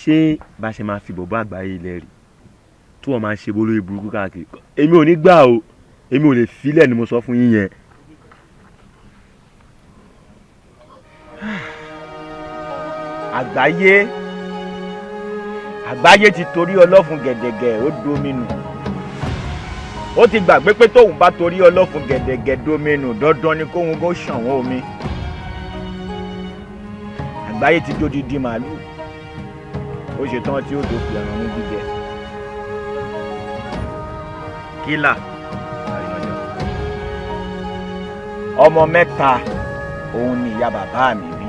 ṣé bá ṣe máa fi bọ̀bọ̀ àgbáyé ilẹ̀ rí tí wọ́n máa ṣe bolórí burúkú káàkiri èmi ò ní gbà o èmi ò lè filẹ̀ ni mo sọ fún yín yẹn. àgbáyé ti torí ọlọ́fun gẹ̀dẹ̀gẹ̀ ó domínú ó ti gbàgbé pé tóun bá torí ọlọ́fun gẹ̀dẹ̀gẹ̀ domínú dandan ni kóun kó ṣàwọn omi. àgbáyé ti dódìdí màálù ó ṣetán tí ó dòkú ẹran ní jíjẹ. kílà Arinaja ọmọ mẹ́ta òun ni ìyá bàbá mi bí.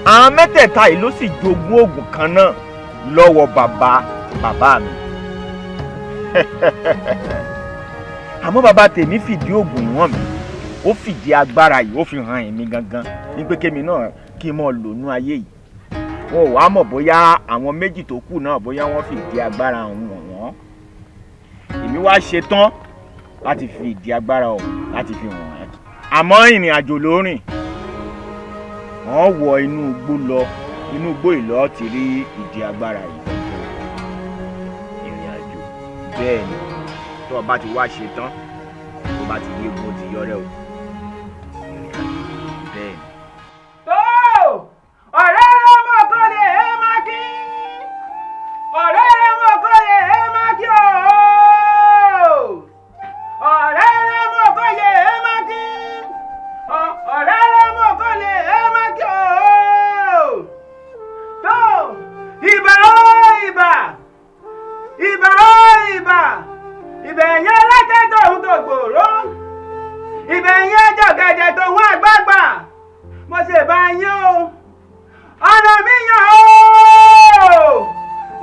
àwọn mẹ́tẹ̀ẹ̀ta yìí ló sì jogún oògùn kan náà lọ́wọ́ bàbá mi. àmọ́ bàbá tèmi fìdí oògùn ìwọ̀n mi ó fìdí agbára yìí ó fi hàn èmi gangan ní pé kémi náà kí n mọ̀ lónú ayé yìí. wọn ò wá mọ̀ bóyá àwọn méjì tó kù náà bóyá wọ́n fìdí agbára ọ̀hún wọ̀n. èmi wá ṣetán láti fi ìdí agbára ọ̀hún láti fi hàn ẹ́. àmọ́ ìrìn àjò ló rìn wọ́n wọ inú igbó lọ inú igbó ìlọ́ ti rí ìdí agbára yìí. ìrìn àjò bẹ́ẹ̀ ni tó o bá ti wá ṣetán tó o bá ti yé egun ti yọrẹ o. ìrìn àjò bẹ́ẹ̀ ni. ọ̀rẹ́ rẹ̀ mọ̀ kó lè é má kí ọ̀rẹ́ rẹ̀ mọ̀ kó lè é má kí ọ̀rẹ́ rẹ̀ mọ̀ kó lè é má kí ọ̀rẹ́ rẹ̀ mọ̀ kó lè é má kí tó ìbà ó ìbà ìbà ó ìbà ìbẹ̀ yẹn látẹ̀tọ̀ òun tó gbòòrò ìbẹ̀ yẹn jọ̀gẹ̀dẹ̀ tó wọ́n àgbààgbà mo ṣe bá yín o. ọ̀nà mi yàn ó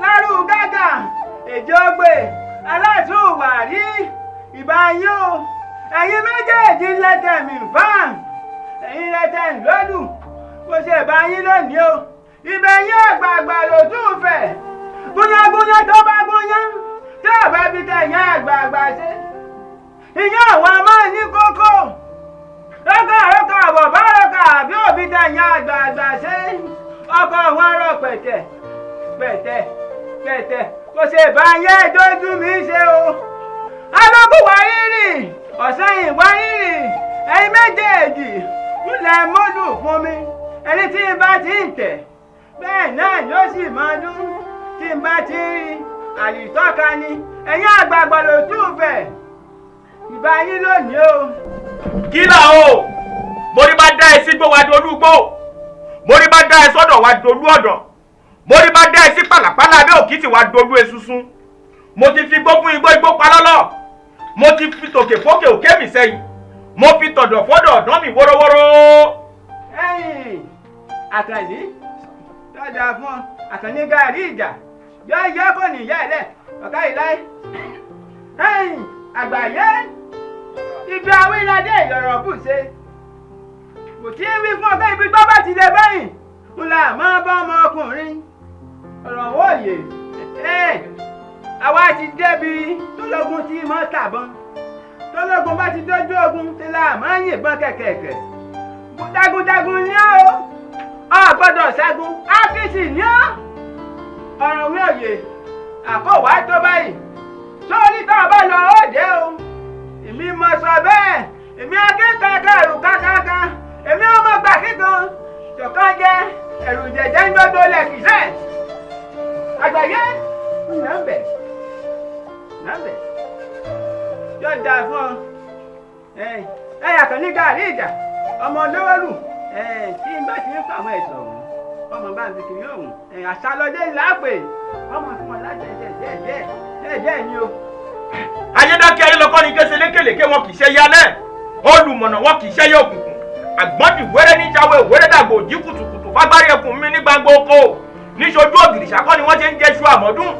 lárú gágà èjògbè alátùwárí ìbáyé o ẹ̀yin méjèèjì lẹ́tẹ̀ mi fáàn ẹ̀yin lẹ́tẹ̀ lọ́dù mo ṣe báyìí lónìí o ibẹ̀ yín àgbààgbà ló tún fẹ̀ gúnyángúnyán tó bá gúnyán tí ọ̀bẹ bí tẹ̀yìn àgbààgbà ṣe ìyẹn àwọn máa ní kókó rọ́kà àbọ̀bá rọ́kà àbí òbí tẹ̀yìn àgbààgbà ṣe ọkọ̀ wọn rọ̀ pẹ̀tẹ̀ kò ṣe báyé dójú mi ṣe o alógún wá rírì ọ̀sán ìwá rírì ẹ̀yin méjèèjì ńlẹ̀ mọ́lù fún mi ẹni tí n bá ti ń tẹ̀ bẹ́ẹ̀ náà yóò sì máa dún tí n bá ti rí àlìtọ́ka ni ẹ̀yin àgbààgbà ló tún fẹ̀ ìbá yín lónìí o. kí là o borí bá dá ẹ sí gbó wa dolú gbó borí bá dá ẹ sọ́dọ̀ wa dolú ọ̀dọ̀ borí bá dá ẹ sí pàlàpàlà abẹ́ òkìtì wa dolú esusun mo ti fi gbó fún igbó pa lọ́lọ́ mo ti fi tòkè fókè òkè mi sẹ́yìn mo fi tọ̀dọ̀ fọ́dọ̀ ọ̀dán mi wórówóró. ẹ̀yin àkànní tọ́jà fún ọ àkànní gàrí ìjà yọ kò ní ìyá ẹ̀ lẹ̀ ọ̀ká ìláyé. ẹ̀yin àgbáyé ibi awíládé ìyọ̀rọ̀ bù ṣe kò tí ń wí fún ọ pé ibi tó bá ti lè bẹ́yìn ń la máa bá ọmọkùnrin ọ̀rọ̀ wòye àwa ti débi tólógun tí mọ́ tàbọn tólógun bá ti dójú ogun tí la máa ń yìnbọn kẹ̀kẹ̀kẹ̀ jagunjagun ni ó gbọ́dọ̀ ṣẹ́gun áfíìsì ni ó ọ̀rọ̀ wòye àkọ́wá tó báyìí sórí tó o bá lọ òde o èmi mọ sọ bẹ́ẹ̀ èmi akẹ́kọ̀ọ́ ẹ̀rù kákáká èmi ọmọ gbà kíkan tọ̀kan jẹ ẹ̀rù jẹ̀jẹ̀ ń gbọ́dọ̀ lẹ́kìsẹ́ àgbáyé nàbẹ̀ yóò dáa fún ọ ẹ̀yà kan ní gàrí ìjà ọmọ olówórù tí n bá ti ń fa àwọn ẹ̀sọ̀ ọ̀hún ọmọ bá ń fi kiri ọ̀hún àṣàlọ́dé lápè ọmọ fún wọn láti ẹ̀jẹ̀ ni o. ayédákẹ́ ayélọ́kọ́ ni kése lékèlékè wọn kì í ṣe yálẹ̀ olùmọ̀nà wọn kì í ṣe yẹ òkùnkùn àgbọ̀ndì wẹ́rẹ́ níjàwé wẹ́rẹ́ dàgbò jí kùtùkùtù fagbárí ẹkùn mi ní gbangba oko níṣojú ògìrì ṣàkọ́ ni wọ́n ṣe ń jẹ iṣu àmọ́dún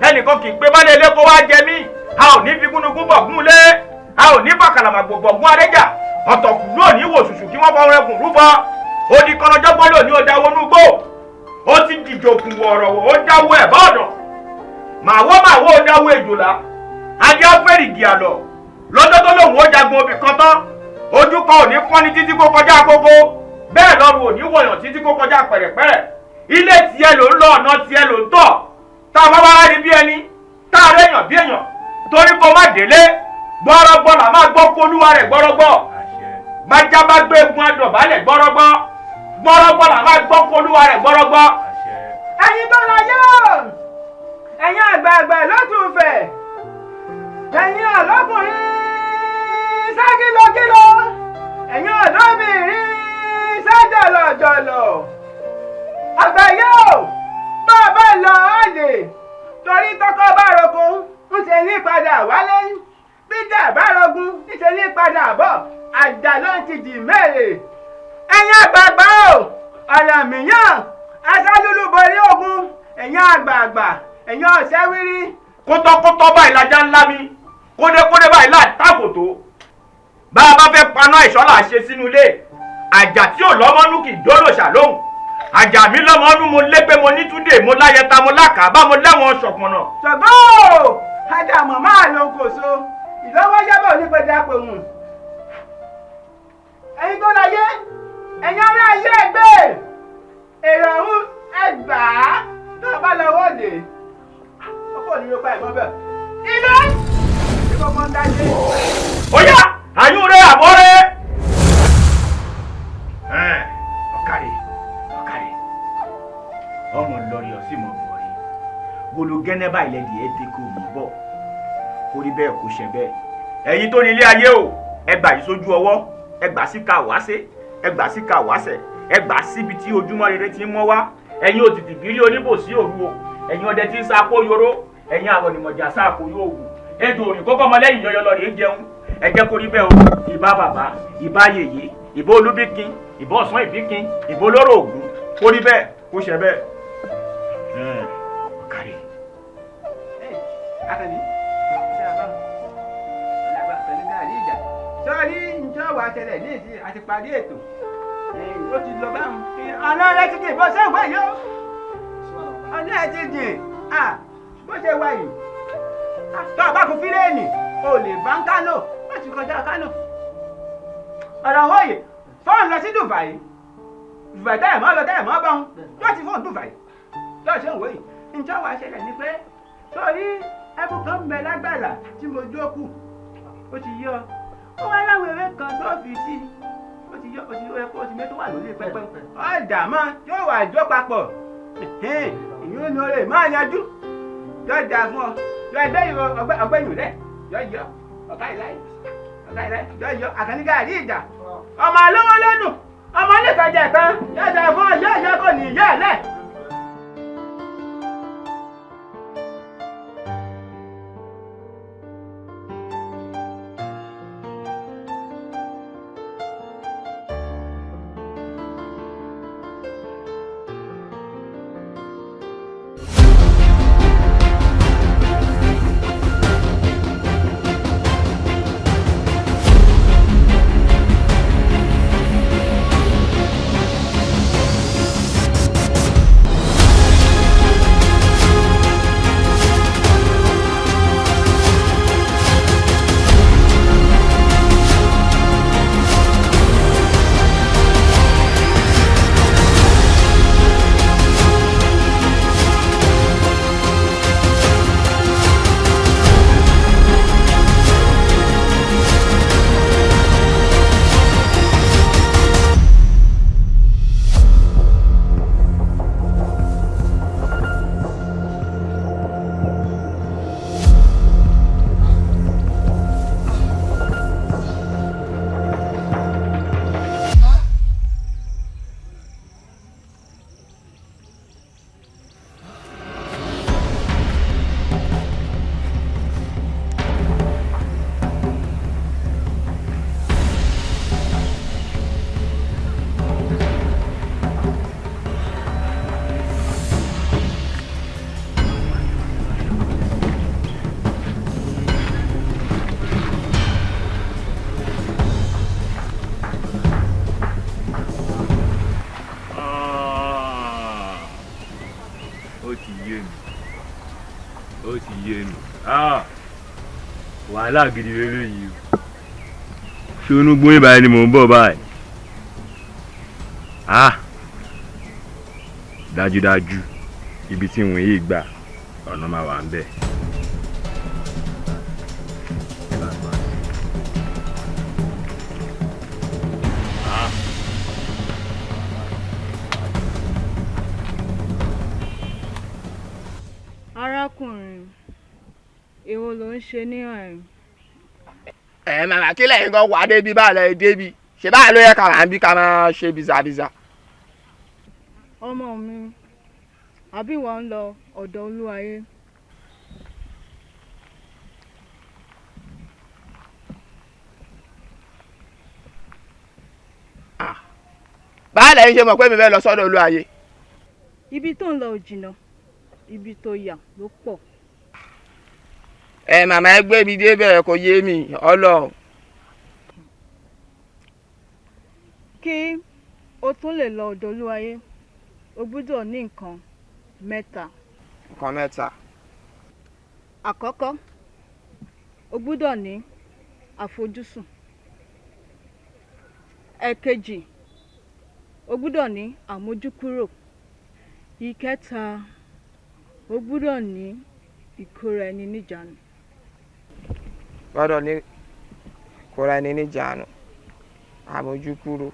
ẹnìkan kì í pé bálẹ̀ ilé kó wá jẹ mí a ò ní fi gúnugún bọ̀gún lé a ò ní fàkàlàmàgbò bọ̀gún arẹ́jà ọ̀tọ̀kù lónìí wò ṣùṣù kí wọ́n fọwọ́ ẹkùn rúbọ ó di kọ́nọjọ́gbọ́n lónìí ó dáwọ́ núgbò ó ti dìjọ òkun wọ̀rọ̀wọ̀ ó dáwọ́ ẹ̀ bọ́ọ̀dọ̀ màwọ́ ó dáwọ́ èjòlá adé afẹ́rìgì àlọ́ lọ́jọ́ tó lòun ó jagun obì kan tán ojú kan ò ní pọ́n ní títí kó kọjá kókó bẹ́ẹ̀ lọ́rùn ò ní wọ̀yàn títí kó kọjá pẹ̀rẹ̀pẹ̀rẹ̀ ilé tiẹ̀ ló ń lọ ọ̀nà tiẹ̀ ló ń tọ̀ tá a bá wá rí bí ẹni tá a rẹ̀yàn bí èèyàn torí kó má délé gbọ́rọ́gbọ́ là máa gbọ́ kó olúwa rẹ̀ gbọ́rọ́gbọ́ bájá bá gbé egun adọ̀bálẹ̀ gbọ́rọ́gbọ́ gbọ́rọ́gbọ́ là máa gbọ́ kó olúwa rẹ̀ gbọ́rọ́gbọ́. ẹ̀yin tó lọ yóò ẹ̀yin àgbààgbà lọ́tún fẹ̀ ẹ̀yin ọlọ́kùnrin sá kílókíló ẹ̀yin ọ̀dọ́bìnrin sá jọ̀lọ̀jọ̀lọ̀ àgbà yóò bá a bá lọ àlè torí tọkọ bá roko ń ṣe ní padà wálé bíjà bá rogun ń ṣe ní padà bọ̀ àjà ló ti dì mẹ́rẹ̀ ẹ̀yin àgbààgbà o ọ̀nà mìíràn aṣáájú borí ogun ẹ̀yin àgbààgbà ẹ̀yin ọ̀sẹ́ wírí. kótókótó báyìí lajá ńlá mi kódékódé báyìí láàtàkòtó bá a bá fẹ́ paná ìṣọ́lá ṣe sínú ilé àjà tí ò lọ́mọ́nú kì í dólòṣà lóhùn àjà mi lọ́mọ́nú mo lé pé mo ní túndé mo láyẹta mo lákàbá mo láwọn ṣọ̀pọ̀nà. ṣọ̀gbọ́n ajá mọ̀ máa lo kòso ìlọ́wọ́ yábọ̀ onípẹ̀dẹ́ àpòhùn ẹ̀yin tó láyé ẹ̀yin ará ayé ẹgbẹ́ èrò ọ̀hún ẹgbàá tó bá lọ́wọ́ dé ọkọ̀ òní ló pa ẹ̀mọ́ bẹ́ẹ̀. ilé ìkọ̀kọ̀ ń dájú. ó yá àyùn rẹ àbọ̀ rẹ. ọ̀kàrẹ̀ ọ̀kàrẹ̀ ọmọ lọ́rí ọ̀sìn mọ̀ bọ̀ rí bolo gẹ́nẹ́ báyìí lẹ́dí ẹ̀ dé kó mi bọ̀ kó rí bẹ́ẹ̀ kó ṣe bẹ́ẹ̀. ẹ̀yin tó ní ilé ayé o ẹ gbà yìí sójú ọwọ́ ẹ gbà sí ká wáṣẹ́ ẹ gbà sí ká wáṣẹ́ ẹ gbà síbi tí ojúmọ́ rere ti ń mọ́ wá ẹ̀yin òtítì bírí oníbòsí òru o ẹ̀yin ọdẹ tí ń sá kó yoró ẹ̀yin àwọn onímọ̀jà sá kó yóò wù ejò òrìn kókó ọmọlẹ́yìn yọyọ lọ rèé jẹun ẹ jẹ́ kó rí bẹ́ẹ̀ o ìbá bàbá ìbá yèyé ìbá olúbíkin ìbá ọ̀sán ìbíkin ìbá olóró ògún kó rí bẹ́ẹ̀ kó ṣe bẹ́ẹ̀. kárí. akànnì ṣe àbá ọ̀làgbà pẹ̀lú gáàrí ìjà sọ́ọ́rí njọ́ wà tẹ̀lẹ̀ ní ìsìn àti parí ètò ó ti lọ báwọn. ọ̀nà rẹ̀ ti dì bó ṣe wá yó ọ̀nà rẹ̀ ti dì bó ṣe wá yìí tó o bá kú fírẹ́ẹ̀nì o lè bá ń Kánò wọ́n ti kọjá Kánò. ọ̀rọ̀ wọ̀nyí fóònù lọ sí Dubai Dubai táyà mọ́ lọ táyà mọ́ bá wọn yóò ti fóònù Dubai lọ́ọ̀ ṣe ń wòye njọ́ wà ṣẹlẹ̀ ni pé sórí ẹkùn kan ń bẹ lágbàlá tí mo jókù ó ti yọ ó wá láwọn eré kan tó fi sí ó ti yọ ó ti yọ ẹkọ ó ti mẹ́tò wà lórí pẹpẹ ọ̀dà mọ́ yóò wà jọ papọ̀ ìyún ni o lè máa yanjú yóò dà fún ọ yóò ẹgbẹ́ yìí ọgbẹ́yìn rẹ̀ yóò yọ ọ̀ká ìláyé yóò yọ àkànníkà rí ìjà ọmọ alówó lódùn ọmọ oníkàjẹ kan yóò dà fún ọ yóò yọ kò ní ìyá ẹ̀ lẹ̀. wàhálà gidi lélẹ̀ yìí o ṣé onúgbó yín báyìí ni mò ń bọ̀ báyìí dájúdájú ibi tí ìwọ̀n yìí gbà ọ̀nà máa wà ń bẹ̀. arákùnrin èwo ló ń ṣe ní àárín. màmá kí lẹ́yìn kan wà débi báyìí débi ṣe báyìí ló yẹ ká máa bí ká máa ṣe bizabiza. ọmọ mi àbí wọ́n ń lọ ọ̀dọ̀ olúwayé. báyìí lẹ́yìn ṣe mọ̀ pé mi fẹ́ lọ sọ́dọ̀ olúwayé. ibi tó ń lọ ò jìnnà ibi tó yà ló pọ̀. màmá ẹ gbé mi débẹ̀ kò yé mi ọlọ. kí o tún lè lọ ọ̀dọ̀ olúwayé o gbọ́dọ̀ ní nǹkan mẹ́ta. nǹkan mẹ́ta. àkọ́kọ́ o gbọ́dọ̀ ní àfojúsùn. ẹ̀kejì o gbọ́dọ̀ ní àmójúkúrò. ìkẹta o gbọ́dọ̀ ní ìkóra ẹni níjàánu. gbọ́dọ̀ ní ìkóra ẹni níjàánu àmójúkúrò.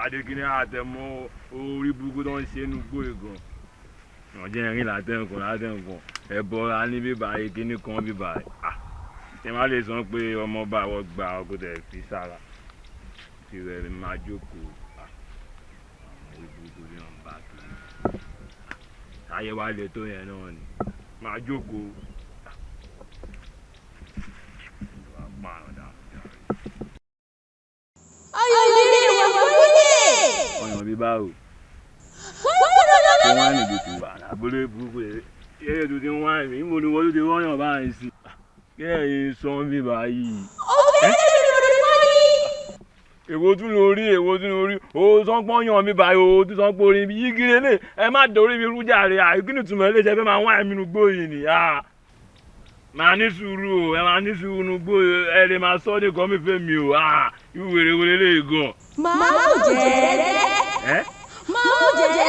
pàdé kí ni àtẹ̀mọ́ orí burúkú tó ń ṣe inú gbó ìgàn wọ́n jẹ́ ìrìn látẹ̀kùn ẹ̀bọra ní bíbá yìí kí ní kan bíbá ẹ má lè sọ pé ọmọ bá wọ́n gba ọgọ́dẹ̀ fi sára tí rẹ̀ lè máa jókòó orí burúkú ní ọ̀nba kiri ayé wa lè tó yẹn náà ni máa jókòó. ọyàn bí báwo tó wá níbi tó wà lábúlé burúkú eré tó ti ń wá ẹ̀mí mo ní wọ́n tó ti rọ́yàn báyìí sí kí ẹ̀yin sọ ń bí báyìí. èwo tún lórí o sọ pé ọyàn mi báyìí o tún sọ pé orin mi yí kiri lè ẹ má dorí mi rújà rẹ àìkúnì túmọ̀ ilé iṣẹ́ fẹ́ máa wá ẹ̀mí nu gbóyè ni máa ní sùúrù ẹ máa ní sùúrù nu gbóyè ẹ lè máa sọ́ ní kan mi fẹ́ mi o irú wèrè wèrè lè gan. máa jẹ́ máa jẹ́.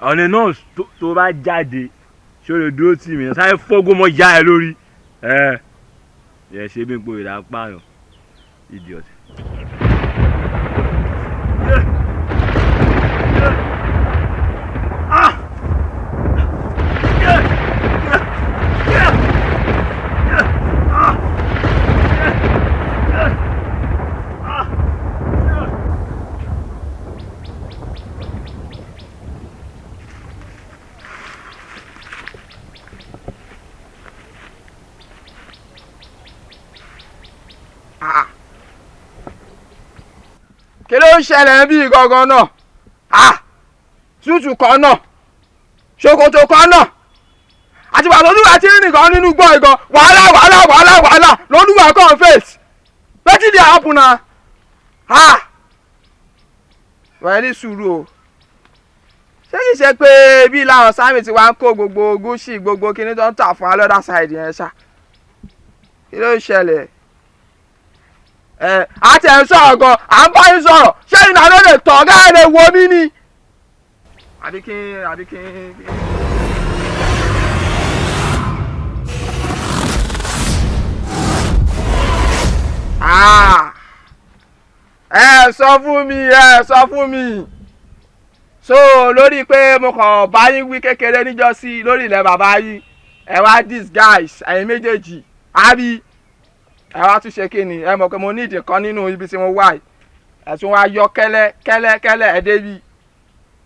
ọ̀nà náà tó bá jáde ṣé o lè dúró tì mí sáré fọ́gbọ́n mọ́ já ẹ lórí yẹ ṣe bí n po ìdá pààyàn idiot. kí ló ń ṣẹlẹ̀ bí gangan náà tútù kan náà ṣòkòtò kan náà àti wà lólúwa tí ń nìkan nínú gbọ́ ìgan wàhálà lólúwa kan face wetin dey happen na wà ní sùúrù o ṣé kìí ṣe pé bí làwọn sáàmì tí wàá ń kó gbogbo gúúsì gbogbo kíní tó ń tà fún alọ́dà side yẹn ṣá kí ló ń ṣẹlẹ̀ àti ẹ̀ ń sọ̀rọ̀ gan à ń bá yín sọ̀rọ̀ ṣé ìnáwó ló lè tọ̀ ọ́gá ẹ̀ lè wo mí ni. àbí kí ẹ sọ fún mi so lórí pé mo kàn bá yín wí kékeré níjọ́sí lórí ilẹ̀ bàbá yín ẹ wá disguise ẹ̀yin méjèèjì àbí ẹ wá tún ṣe kí ni ẹ mọ̀ pé mo ní ìdí kan nínú ibi tí mo wà yìí ẹ tún wá yọ kẹ́lẹ́ ẹ débi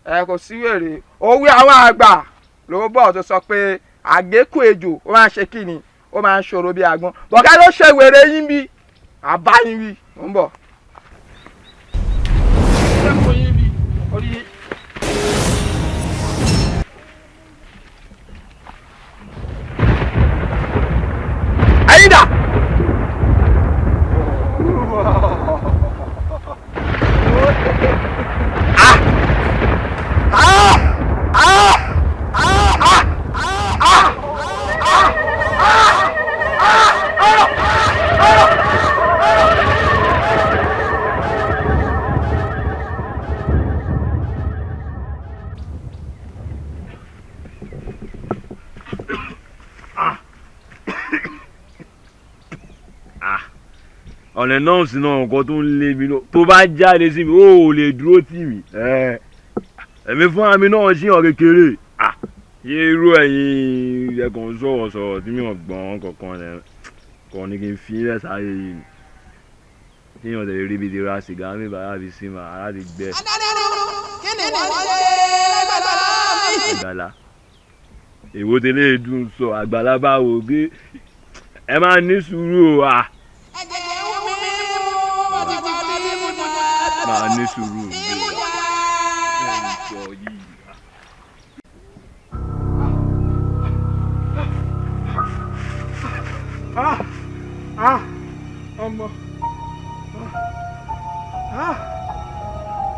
ẹ kò sí wèrè òwe àwọn àgbà ló bọ̀ tó sọ pé àgékù ejò ó máa ń ṣe kí ni ó máa ń ṣòro bí àgbọn bọ̀gá ló ṣe wèrè yín bí àbáyín wí ó ń bọ̀. Ayídà. ọ̀nà náà sì náà nǹkan tó ń lé mi lọ tó bá jáde sí mi ó lè dúró tì mí ẹ̀mí fún mi náà ṣíyàn kékeré yé irú ẹ̀yin ẹ̀kan sọ̀rọ̀ tí mi ò gbọ́n kankan rẹ̀ kàn ní kí n fi ilẹ̀ sáyé yìí tíyàn tẹ̀lé rí ibi tí ra sìgá mi bàrà fi sí ma ara ti gbẹ. àgbàlá èwo tẹ́lẹ̀ dùn sọ àgbàlá báwo gé ẹ máa ní sùúrù o máa ní sùúrù bí o sọ yìí. ọmọ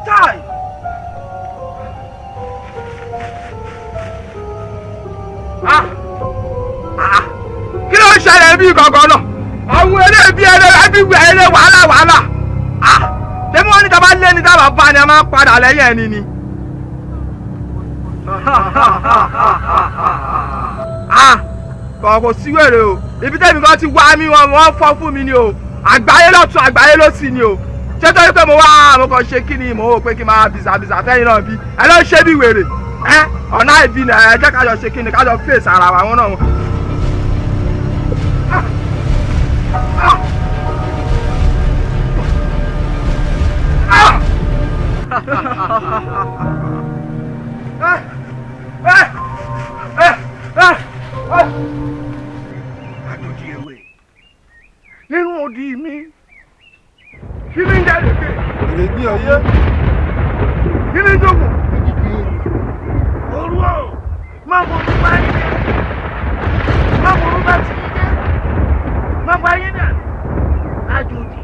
táì kí ló ń ṣẹlẹ̀ bí gangan náà àwọn eléyìí ẹgbẹ́ ẹlẹ́ wàhálà tẹ́mú wọn ní tá a bá lé ní tá a bá bá ni a máa ń padà lẹ́yìn ẹni ni. kò sí wèrè o ibi tẹ́mi kan ti wá mi wọ́n fọ́ fún mi ni o àgbáyé lọ́tún àgbáyé lọ́sì ni o ṣé torí pé mo wá mo kàn ṣe kí ni mo wò pé kí n máa bìsàbìsà tẹ́yìn náà bí ẹ ló ṣe bí wèrè ọ̀nà ìbí ni ẹ jẹ́ kájọ ṣe kí ni kájọ fèsì ara wa wọn náà wọn. àjòjì ewé nínú odi mi kí ni ń jáde pé èrè ní ọyẹ kí ni ń jókòó olú ọ má ború bá yín dẹ má ború bá ti yín dẹ má bá yín dẹ àjòjì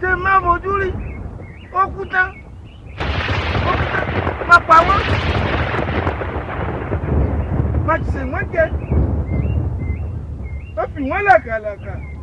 ṣe má mojú rí òkúta má pa wọ́n má ti sè wọ́n jẹ má fi wọ́n làkàlàkà.